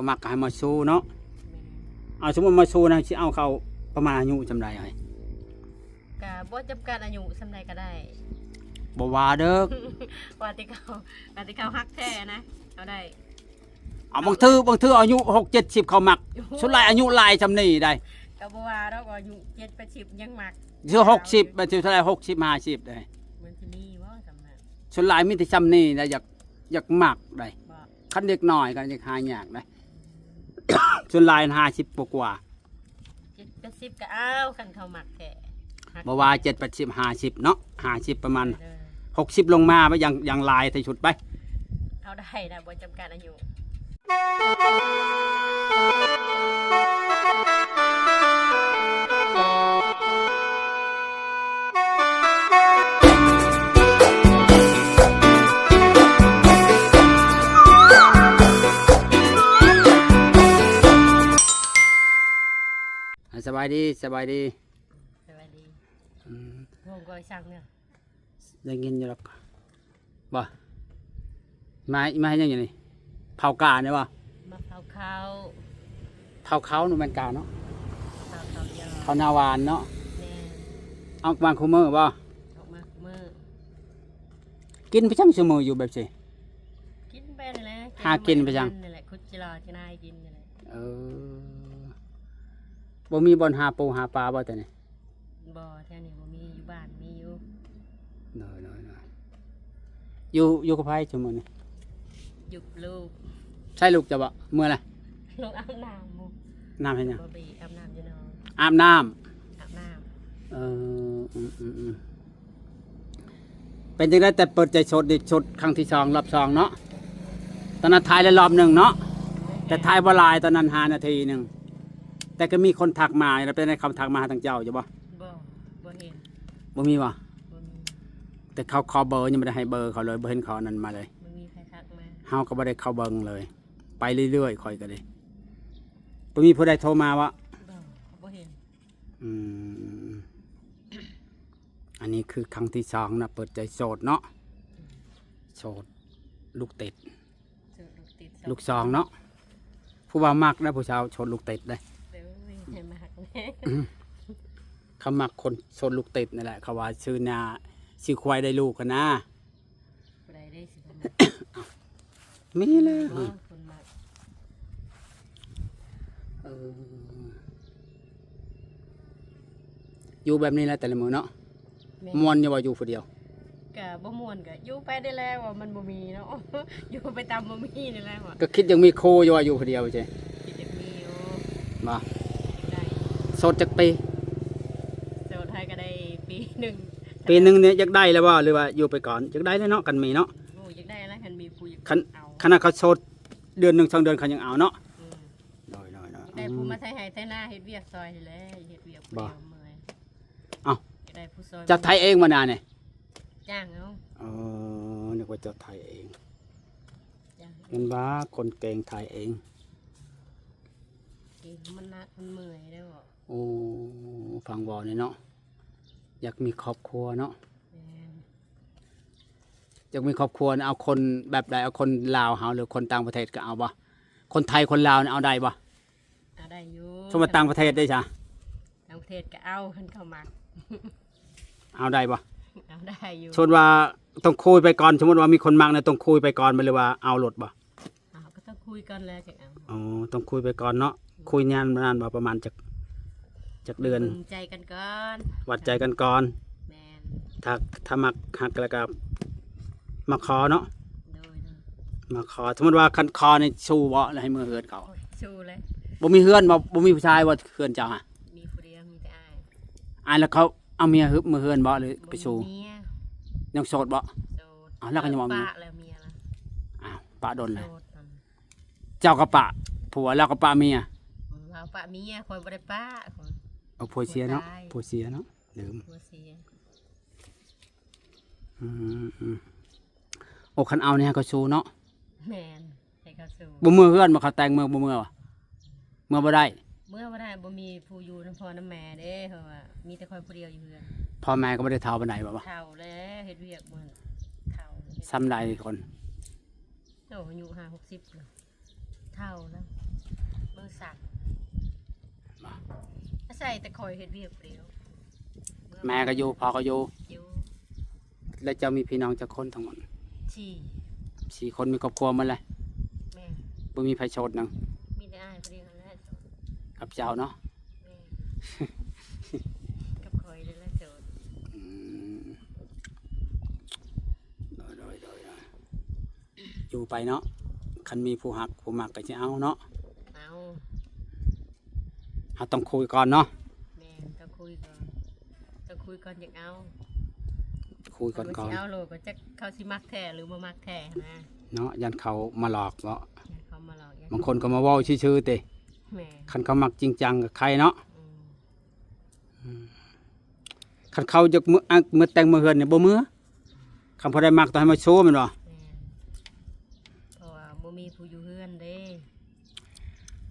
เขามักให้มาสู้เนาะเอาสมมติมาสู้นะสิเอาเขาประมาณอายุจำได้ไอ้ก็บ่จำกัดอายุสำใดก็ได้บ่ว่าเด้อว่าที่เขาฮักแท้นะเอาได้เอาบางทีอายุ6-70เขามักสุดหลายอายุหลายจำนี่ได้ก็บ่ว่าดอกอายุ70-80ยังมักสิ60บ่สิเท่าไหร่60-50ได้มันสิมีบ่สำนั้นสุดหลายมีแต่จำนี่ได้อยากมักได้คันเด็กน้อยก็อยากหายากได้ส่วนหลาย50กว่า70ก็เอาคันเขามักแท้บ่ว่า7-80-50เนาะ50ประมาณ60ลงมาไปยังลายใส่ชุดไปเอาได้นะบ่จำกัดอายุสบายดีวงก้อยสั่งเนี่ยได้ยินอยู่หรอกบ่มาให้ยังอยู่นี่เผากาเนี่ยบ่มาเผาเขาหนูแม่นกาเนาะเขานาวานเนาะเอาบางคู่มือบ่กินไปจังชั่วโมงอยู่แบบสิกินไปนี่แหละหากินไปจังนี่แหละคุดจิรอจินายกินนี่แหละบ่มีบ่อนหาปูหาปลาบ่แต่นี่บ่แถวนี้บ่มีอยู่บ้านมีอยู่น้อยอยู่กับไผชั่วโมงนี่อยู่ลูกใช่ลูกจะบ่เมื่อไรลูกอาบน้ำน้ำให้ยังบ่บีอาบน้ำอยู่เนาะอาบน้ำเป็นจังได๋แต่เปิดใจสดดิสดครั้งที่2รอบ2เนาะตอนนั้นถ่ายแล้วรอบ1เนาะแต่ถ่ายบ่หลายตอนนั้น5นาทีนึงแต่ก็มีคนทักมาแล้วเป็นในคำทักมาทางเจ้าอยู่บ่เห็นบ่มีบ่แต่เขาขอเบอร์ยังไม่ได้ให้เบอร์เขาเลยบ่เห็นเขานั้นมาเลยบ่มีใครทักมาเฮาก็บ่ได้เข้าเบิ่งเลยไปเรื่อยๆค่อยก็เลยบ่มีผู้ใดโทรมาวะบ่เห็นอันนี้คือครั้งที่2นะเปิดใจโสดเนาะโสดลูกติดลูก2เนาะผู้ว่ามักนะผู้ชาวโสดลูกติดได้เขามักคนโสดลูกติดนี่แหละเขาว่าชื่อนาชื่อควายได้ลูกกันนะได้สิมีเลยอยู่แบบนี้แหละแต่ละมื้อเนาะม่วนอย่าว่าอยู่ผู้เดียวก็บ่ม่วนก็อยู่ไปได้แล้วว่ามันบ่มีเนาะอยู่ไปตามบ่มีนี่แหละว่าก็คิดยังมีโคอยู่ว่าอยู่ผู้เดียวใช่คิดยังมีอยู่บ่ได้โสดจักปีโสดไทยก็ได้ปีนึงเนี่ยอยากได้แล้วบ่หรือว่าอยู่ไปก่อนอยากได้แล้วเนาะกันมีเนาะโอ้อยากได้แล้วคันมีผู้อยากเอาขณะเขาโสดเดือน1 2เดือนเขายังเอาเนาะน้อยได้ผู้มาไทยให้ไทยหน้าเฮ็ดเวียกซอยนี่แหละเฮ็ดเวียกบ่เมื่อยได้ผู้ซอยจะไทยเองมานานนี่จ้างเอานึกว่าจะไทยเองเงินบ้าคนเก่งไทยเองมันนักมันเมื่อยได้บ่โอ้ฟังบ่นี่เนาะอยากมีครอบครัวเนาะอยากมีครอบครัวเอาคนแบบใดเอาคนลาวเฮาหรือคนต่างประเทศก็เอาบ่คนไทยคนลาวเอาได้บ่เอาได้อยู่สมมุติต่างประเทศได้จ้ะต่างประเทศก็เอาคันเข้ามาเอาได้บ่เอาได้อยู่สมมุติว่าต้องคุยไปก่อนสมมุติว่ามีคนมักเนี่ยต้องคุยไปก่อนหรือว่าเอารถบ่ก็ต้องคุยกันแล้วจังเอาต้องคุยไปก่อนเนาะคุยนานบ่ประมาณจักเดือนใจกันก่อนวัดใจกันก่อนแม่นถ้ามักหักแล้วก็มาขอเนาะมาขอสมมติว่าคันคอในชูบ่แล้วให้มือเฮือนเขาชูเลยบ่มีเฮือนบ่มีผู้ชายบ่เฮือนเจ้าฮะมีผู้เดียวมีแต่อ้ายแล้วเขาเอาเมียฮึบมือเฮือนบ่หรือไปชูยังโสดบ่แล้วก็ยังบ่มีปะแล้วเมียล่ะปะดนเลยเจ้าก็ปะผัวแล้วก็ปะเมียเราปะเมียคอยบ่ได้ปะผัวเสียเนาะผัวเสียเนาะลืมผัวเสียโอ้คันเอาเนี่ยเขาชูเนาะแม่นให้เขาชูบ่มือเฮือนบ่เขาแต่งมือบ่มือวะมือบ่ได้บ่มีผู้อยู่น้ำพ่อน้ำแม่เด้เพราะว่ามีแต่คอยผู้เดียวอยู่เฮือนพ่อแม่ก็บ่ได้เฒ่าปานใดบ่เฒ่าแล้วเฮ็ดเวียกมื้อเฒ่าซ้ำใดคนโอ้อายุ50แล้วเฒ่าแล้ว มือสั่น บ่ ใส่แต่คอยเฮ็ดเวียกเปรี้ยว แม่ก็อยู่พ่อก็อยู่ อยู่ แล้วเจ้ามีพี่น้องจักคนทั้งหมด ที่ 4 คนมีครอบครัวหมดเลย แม่ บ่มีไผโสดหนึง มีแต่อ้ายเปรี้ยวแล้วโสด กับเจ้าเนาะ แม่กับคอยได้แล้วโสด อืมโดยอยู่ไปเนาะคันมีผู้หักผู้มักก็สิเอาเนาะ เอา เฮาต้องคุยก่อนเนาะ แม่ต้องคุยก่อนอยากเอา คุยก่อน สิเอาโลก็จะเขาสิมักแท้หรือบ่มักแท้นะ เนาะยันเขามาหลอกเนาะ อย่าเขามาหลอกอย่า บางคนก็มาเว้าชื่อๆติ แม่ คันเขามักจริงจังกับใครเนาะ อืม คันเขาจะมือแต่งมือเฮือนเนี่ยบ่มือคำพอได้มักต้องให้มาโชว์แมันบ่ แม่เพราะว่าบ่มีผู้อยู่เฮือนเด้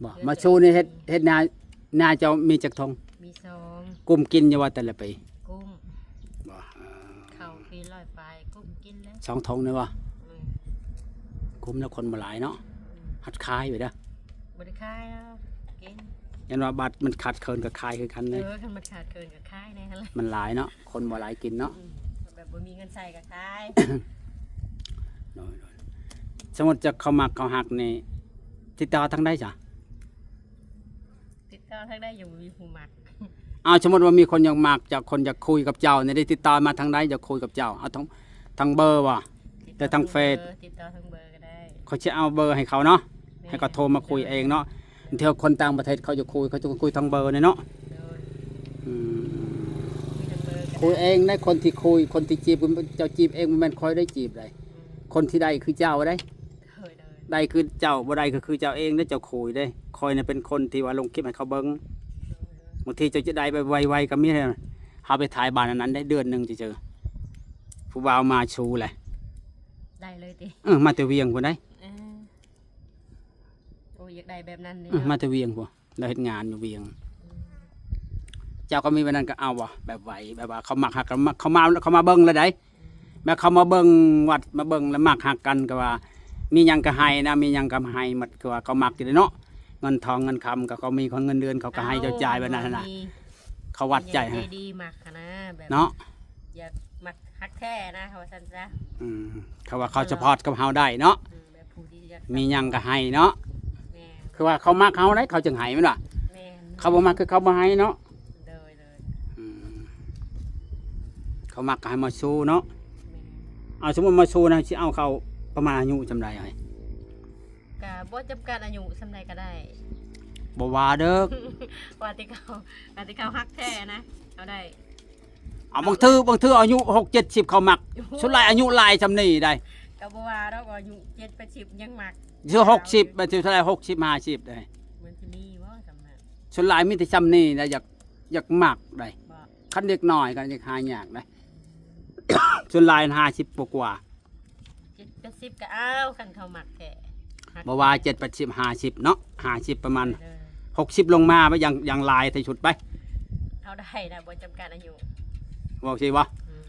บ่มาโชว์นี่เฮ็ดนาเจ้ามีจักทง มีซอง กุมกินอยู่ว่าแต่ละปี กุ้ม บ่ เข้าปีร้อยปลายกุ้มกินแล้ว สองทงนี่บ่ อืม กุมแล้วคนบ่หลายเนาะหัดคายไว้เด้อ บ่ได้ขายแล้วกิน ยันว่าบัตรมันขาดเคินกับคายคือกันเลย คันมันขาดเกินก็ขายแน่หั่นล่ะ มันหลายเนาะคนบ่หลายกินเนาะ อืมแบบบ่มีเงินใช้ก็ขาย สมมุติจะเขามักเขาหักนี่ติดต่อทางใดจ้ะ ติดต่อทางได้อยู่มีผู้มัก เอาสมมุติว่ามีคนอยากมักจากคนอยากคุยกับเจ้านี่ได้ติดต่อมาทางใดอยากคุยกับเจ้าเอาทางเบอร์ว่ะ แต่ทางเฟซ ติดต่อทางเบอร์ก็ได้ เขาจะเอาเบอร์ให้เขาเนาะ แม่ ให้เขาโทรมาคุยเองเนาะเที่ยวคนต่างประเทศเขาจะคุยทางเบอร์เนี่ยเนาะ โดย อืม มีทางเบอร์ก็ คุยเองได้คนที่คุยคนที่จีบเจ้าจีบเองมันแม่นคอยได้จีบได้คนที่ได้คือเจ้าได้ เคยเลย ได้คือเจ้าบ่ได้ก็คือเจ้าเองได้เจ้าคุยได้คอยเนี่ยเป็นคนที่ว่าลงคลิปให้เขาเบิ่งบางทีเจ้าจะได้ไปไวๆก็มีให้เฮาไปถ่ายบ้านอันนั้นได้เดือนหนึงจะเจอผู้บ่าวมาชูแหละ ได้เลยติ มาแต่เวียงพุ่นได้ เออโอ้ยอยากได้แบบนั้นนี่ มา เนาะ แต่เวียงพุ่นเราเฮ็ดงานอยู่เวียง เจ้าก็มีวันนั้นก็เอาว่ะแบบไหวแบบว่าเขามักหักกันเขามาเบิ่งแล้วได้แม่เขามาเบิ่งวัดมาเบิ่งแล้วมักหักกันก็ว่า มีหยังก็ให้นะมีหยังก็ให้หมดก็ว่าเขามักอยู่เนาะเงินทองเงินคำก็เขามีของเงินเดือนเขาก็ให้เจ้าจ่ายแบบนั้นน่ะเขาวัดใจ ให้ ให้ ดีมักหั้นนะแบบ เนาะ อยากมักฮักแท้นะเขาว่าซั่นซะ เขาว่าเขาสปอร์ตกับเฮาได้เนาะ แบบผู้ที่อยาก มีหยังก็ให้เนาะ แม่ คือว่าเขามักเฮาได้เขาจึงให้แม่นว่ะ แม่น เขาบ่มักคือเขาบ่ให้เนาะ เลยเลย อืมเขามักก็ให้มาสู้เนาะ แม่ เอาสมมุติมาสู้นะสิเอาเขาประมาณอายุจำได้ไอ้ ก็บ่จำกัดอายุสำใดก็ได้ บ่ว่าเด้อ ว่าที่เขาฮักแท้นะเขาได้ เอาบางทีอายุ6-70เขามักสุดหลายอายุหลายจำนี่ได้ ก็บ่ว่าดอกว่าอายุ7-80ยังมัก สิ60บางทีเท่าไหร่60 50ได้ มันสิมีบ่สำนั้น สุดหลายมีแต่จำนี่ได้อยากมักได้ บ่ คันเด็กน้อยก็อยากหายากได้ สุดหลาย50กว่า 7-80ก็เอาคันเขามักแท้ฮัก บ่ว่า7 80 50เนาะ50ประมาณ เด้อ 60ลงมาไปอย่างลายที่สุดไป เอาได้นะบ่จำกัดอายุ บอกสิว่า อืม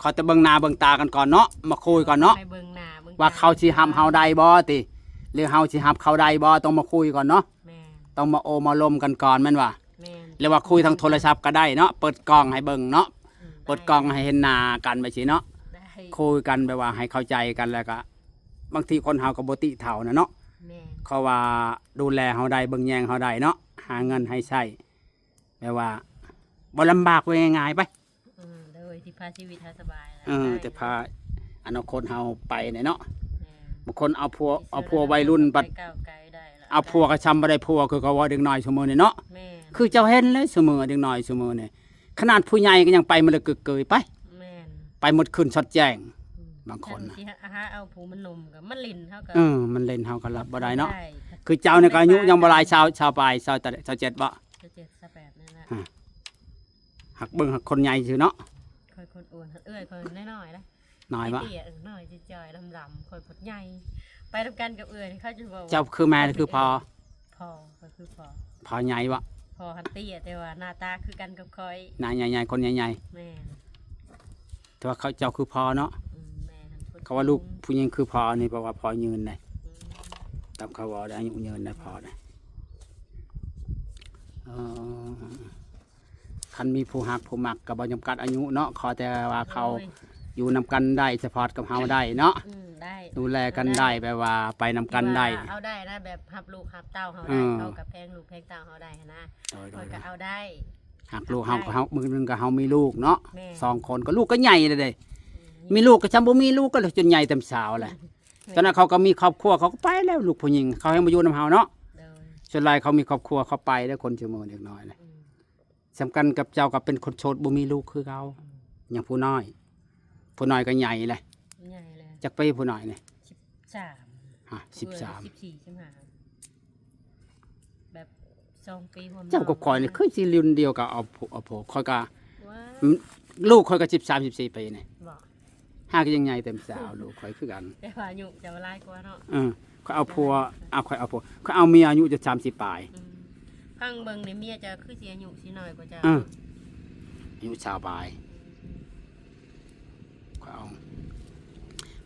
เขาจะเบิ่งหน้าเบิ่งตากันก่อนเนาะมาคุยก่อนเนาะ ไปเบิ่งหน้าเบิ่ง ว่าเขาสิห้ำเฮาได้บ่ติหรือเฮาสิห้ำเขาได้บ่ต้องมาคุยก่อนเนาะ แม่น ต้องมาโอมาลมกันก่อนแม่นว่า แม่น หรือว่าคุยทางโทรศัพท์ก็ได้เนาะเปิดกล้องให้เบิ่งเนาะ อืม เปิดกล้องให้เห็นหน้ากันไปสิเนาะ ได้ คุยกันแบบว่าให้เข้าใจกันแล้วก็บางทีคนเฮาก็บ่ติเท่านะเนาะ แม่น เขาว่าดูแลเฮาได้เบิ่งแยงเฮาได้เนาะหาเงินให้ใช้แบบว่าบ่ลำบากไว้ง่ายๆไป โดยที่พาชีวิตให้สบายแล้ว แต่พาอนาคตเฮาไปเนี่ยเนาะ แม่น บางคนเอาผัววัยรุ่นบัด ไปก้าวไกลได้ล่ะ เอาผัวก็ช้ำบ่ได้ผัวคือเขาว่าเด็กน้อยซุมื้อนี่เนาะ แม่น คือเจ้าเห็นเลยซุมื้อเด็กน้อยซุมื้อนี่ขนาดผู้ใหญ่ก็ยังไปมันเลยกึกเกยไป แม่น ไปหมดคืนช็อตแจ้ง อืม บางคนน่ะ ที่หาเอาผู้มันหนุ่มกับมันลิ้นเท่ากับ มันเล่นเฮาก็รับบ่ได้เนาะ ได้ คือเจ้านี่ก็อายุยังบ่หลายชาวปลายชาวแต่ชาวเจ็ดบ่ จะ7-8นั่นแหละ หักเบิ่งหักคนใหญ่ซื่อเนาะ ค่อยคนอ้วนค่อยค่อยน้อยๆนะ น้อยบ่ เตี้ยน้อยจ่อยๆลำๆค่อยพดใหญ่ไปทำกันกับเขาจะบอกว่า เจ้าคือแม่คือพ่อ พ่อก็คือพ่อ พ่อใหญ่บ่ พ่อหันเตี้ยแต่ว่าหน้าตาคือกันกับคอย หน้าใหญ่ๆคนใหญ่ แม่ ๆแต่ว่าเขาเจ้าคือพ่อเนาะ แม่หันคน เขาว่าลูกผู้หญิงคือพ่อนี่เพราะว่าพ่อยืนได้ อืม ตามเขาว่าได้อายุยืนได้พ่อได้ เออคันมีผู้หักผู้มักก็บ่จำกัดอายุเนาะขอแต่ว่าเขาอยู่นำกันได้สปอร์ตกับเฮาได้เนาะ ได้ ดูแลกันได้แบบว่าไปนำกันได้ เอาได้นะแบบหับลูกหับเต้าเฮา อื ได้ ม เขากับแพงลูกแพงเต้าเฮาได้นะคอยก็เอาได้ หักลูกเฮาก็เฮามือหนึงก็เฮามีลูกเนาะ แม่ สองคนก็ลูกก็ใหญ่เลยเด้มีลูกก็จำบ่มีลูกก็เลยจนใหญ่เต็มสาวแหละตอนนั้นเขาก็มีครอบครัวเขาก็ไปแล้วลูกผู้หญิงเขาให้มาอยู่นำเฮาเนาะ โดย ส่วนหลายเขามีครอบครัวเขาไปแล้วคนชั่วโมงเด็กน้อยนะสำคัญกับเจ้ากับเป็นคนโสดบ่มีลูกคือเขาอย่างผู้น้อยก็ใหญ่เลย ใหญ่เลย จักปีผู้น้อยนี่ 13 ฮะ13 14 15แบบ2 ปีผม เจ้ากับข่อยนี่คือสิรุ่นเดียวกับเอาโผข่อยก็ ว้า ลูกข่อยก็13 14ปีนี่ บ่ ห้าก็ยังใหญ่เต็มสาวลูกข่อยคือกัน แต่ว่าอายุจะหลายกว่าเนาะ ข่อยเอาผัวข่อยเอาผัวข่อยเอาเมียอายุจะ30ปลาย ข้างเบิ่งนี่เมียจะคือสิอายุสิน้อยกว่าเจ้า อายุชาวปลายข่อย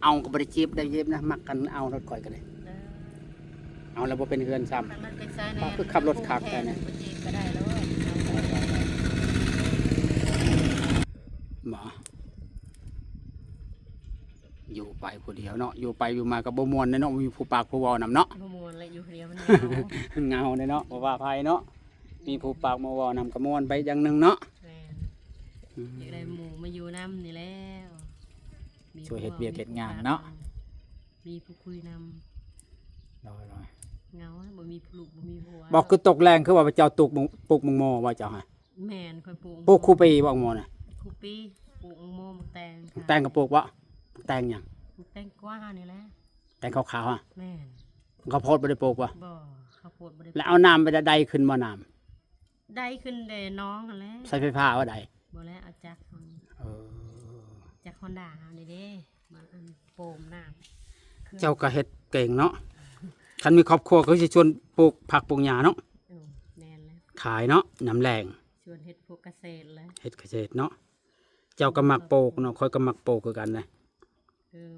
เอาก็บ่ได้จีบได้เย็บนะมักกันเอารถข่อยก็ได้ เออ เอาแล้วบ่เป็นเฮือนซ้ำ ทางนั้นเป็นสายแน คือขับรถขับแค่ แค่ นั้ นั้น น บ่จีบก็ได้แล้ว หมออยู่ไปผู้เดียวเนาะอยู่ไปอยู่มาก็บ่ม่วนเนาะมีผู้ปากผู้เว้านำเนาะ บ่ม่วนและอยู่เดียวมันเหงา เงาเนาะบ่ว่าภัยเนาะมีผู้ปากมาเว้านำก็ม่วนไปอย่างหนึงเนาะ แม่นอยากได้หมู่มาอยู่นำนี่แล้วมี ช่วยเฮ็ดเวียกเฮ็ดงานเนาะ มีผู้คุยนำ น้อย เหงาบ่มีลูกบ่มีผัว ๆบอกคือตกแรงคือว่าเจ้าปลูกมังโมว่าเจ้าฮะ แม่นค่อยปลูก ปลูกคู่ปีบ่มังโมน่ะ คู่ปีปลูกโมมแตงค่ะ แตงก็ปลูกบ่แตงหยัง ปลูกแตงกวานี่แหละ แตงขาวๆอ่ะ แม่น ข้าวโพดบ่ได้ปลูกบ่ บ่ข้าวโพดบ่ได้ แล้วเอาน้ำไปใดขึ้นบ่น้ำ ได้ขึ้นแต่น้องนั่นแหละ ใส่ไฟฟ้าว่าใด บ่แล้วเอาจักรเอา เออ จากฮอนด้าเอานี่เด้มาอันโปมน้ำ เจ้าก็เฮ็ดเก่งเนาะคันมีครอบครัวก็สิชวนปลูกผักปลูกหญ้าเนาะ แม่นแล้ว ขายเนาะน้ำแรง ชวนเฮ็ดพวกเกษตรแล้ว เฮ็ดเกษตรเนาะเจ้าก็มักปลูกเนาะค่อยก็มักปลูกคือกันเลย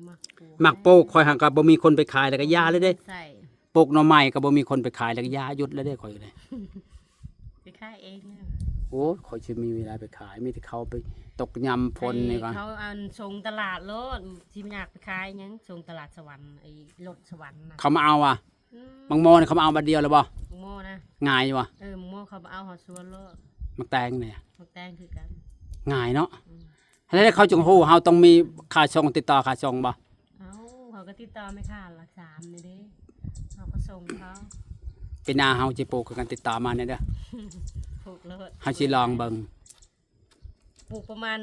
มักปลูก มักปลูกค่อยหักก็บ่มีคนไปขายแล้วก็ยาเลยเด้ ใส่ ปลูกหน่อไม้ก็บ่มีคนไปขายแล้วก็ยาหยุดแล้วเด้ค่อยเลย ไปขายเองนะ โอ้ค่อยสิมีเวลาไปขายมีแต่เขาไปตกยำพลนี่ก็ เขาอันส่งตลาดรถที่มันอยากไปขายหยังส่งตลาดสวรรค์ไอ้รถสวรรค์น่ะ เขามาเอาอ่ะ อืม บางโมนี่เขามาเอาบัดเดียวแล้วบ่ มึงโม่นะ ง่ายอยู่ว่ะ มึงโม่เขาเอาหอดสวนรถ มักแตงเนี่ย มักแตงคือกัน ง่ายเนาะแล้วเขาจงฮู้เฮาต้องมีค่าส่งติดต่อค่าส่งบ่ เอาเขาก็ติดต่อไม่ขาดหลัก3นี่เด้เขาก็ส่งเขา ปีหน้าเฮาสิปลูกคือกันติดต่อมาเนี่ยเด้อ ปลูกรถ เฮาสิลองเบิ่ง ปลูกประมาณ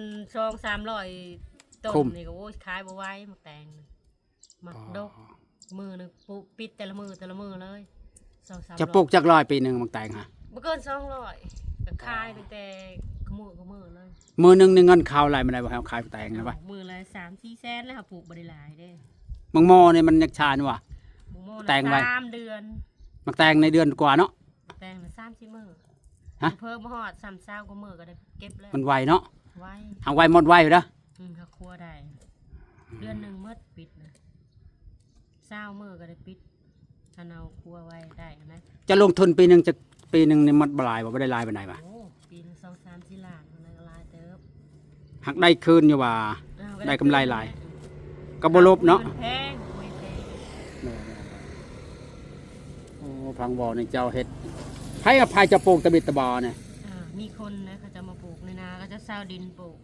200-300ต้น คุ้ม นี่ก็โอ้ยขายบ่ไหวมักแตงน่ะมักดกมือหนึงปลูกปิดแต่ละมือเลย2-300 จะปลูกจักร้อยปีหนึงมักแตงฮะ บ่เกิน200ก็ขายตั้งแต่ขมือเลย มื้อหนึงนี่เงินเข้าหลายบ่ได้บ่ให้เอาขายแตงนะบ่ มือละ3-4 แสนแล้วค่ะปลูกบ่ได้หลายเด้ บางโมนี่มันยักชานว่ะ หมูโม่ แตงไว้ 3 เดือน มักแตงในเดือนกว่าเนาะ แตงละ30มื้อ ฮะ เพิ่มมาฮอด30กว่ามื้อก็ได้เก็บแล้ว มันไวเนาะ ไว้ ทางไวหมดไวอยู่เด้อ เขาครัวได้ เดือนหนึงหมดปิดนะ20มื้อก็ได้ปิดถ้าเอาครัวไว้ได้นะ จะลงทุนปีหนึงจะปีหนึงนี่หมดบ่หลายบ่ได้หลายปานใดบ่ โอ้ปีนึง2-3-4 ล้านมันก็หลายเติบ หักได้คืนอยู่ว่า อ้าว ได้กำไรหลาย ก็บ่ลบเนาะ มัแพงไม่แพง โอ้พังบ่อนี่เจ้าเฮ็ดให้อภัยจะปลูกตะบิดตะบอเนี่ย มีคนนะเขาจะมาปลูกในนาก็จะเศร้าดินปลูก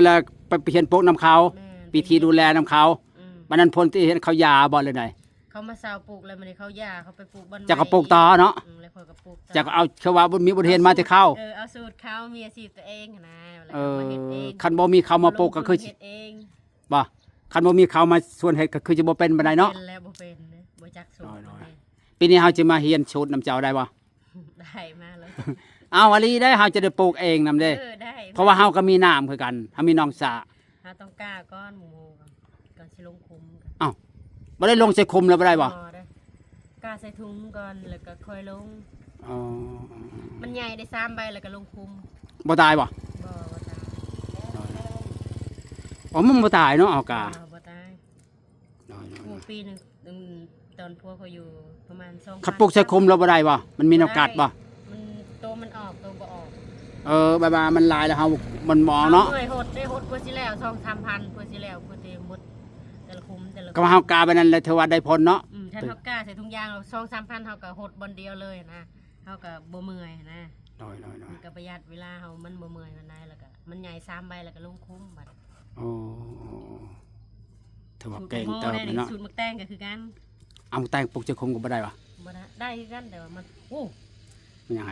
แล้วไปเปลี่ยนปลูกนํเขา แม่น ปีที่ดูแลนํเขา อืม บัดนั้นพ้นที่เห็นเขายาบ่เลยได เขามาเศร้าปลูกแล้วมันเขาหญ้าเขาไปปลูกบ้าน จะก็ปลูกต่อเนาะ แล้วเขาก็ปลูกต่อ จะก็เอาเขาว่าบ่มีบ่เรียนมาแต่เข้า เอาสูตรเขามีอาชีพตัวเองนะแล้ว เอ ก็ อ มาเฮ็ดเอง คันบ่มีเขามาปลูกก็คือ เฮ็ดเอง บ่คันบ่มีเขามาส่วนเฮ็ดก็คือจะบ่เป็นปานใดเนาะ เป็นแล้วบ่เป็นนะบ่จักสูตร น้อย เลย ปีนี้เฮาจะมาเรียนชุดนํเจ้าได้บ่ ได้มาเลย เอาอลีได้เฮาจะได้ปลูกเองนํเด้ ได้ เพราะว่าเฮาก็มีน้ำคือกันเฮามีน้องสระ หาต้องกล้าก้อนหมูก่อนสิลงคุมกัน บ่ได้ลงใส่คุมแล้วบ่ได้บ่ ได้กล้าใส่ถุงก่อนแล้วก็ค่อยลง อ๋อ มันใหญ่ได้3ใบแล้วก็ลงคุม บ่ตายบ่ บ่ตาย อ๋อมันบ่ตายเนาะเอากา บ่ตายปลูกปีหนึงตอนพวกเขาอยู่ประมาณ2,000 คัดปลูกใส่คุมแล้วบ่ได้บ่มันมีโอกาสบ่ มันโตมันออก บายมันลายแล้วเฮามันมองเนาะ หน่วยหดได้หดกว่าสิแล้ว2-3,000กว่าสิแล้วกว่าเต็มหมดแต่ละคุมแต่ละ ก็เฮากาไปนั่นเลยเทว่าได้ผลเนาะ ถ้าเฮากล้าใส่ถุงยาง2-3,000เฮาก็หดบนเดียวเลยนะเฮาก็บ่เมื่อยนะ น้อย มันก็ประหยัดเวลาเฮามันบ่เมื่อยมันได้แล้วก็มันใหญ่3ใบแล้วก็ลงคุ้มบัด โอ้ถือว่าเก่งเติบเลยเนาะ สูตรหมักแตงก็คือกัน เอาแต่งปลูกจะคมก็บ่ได้วะ บ่ได้คือกันแต่ว่ามันโอ้ มันยังไง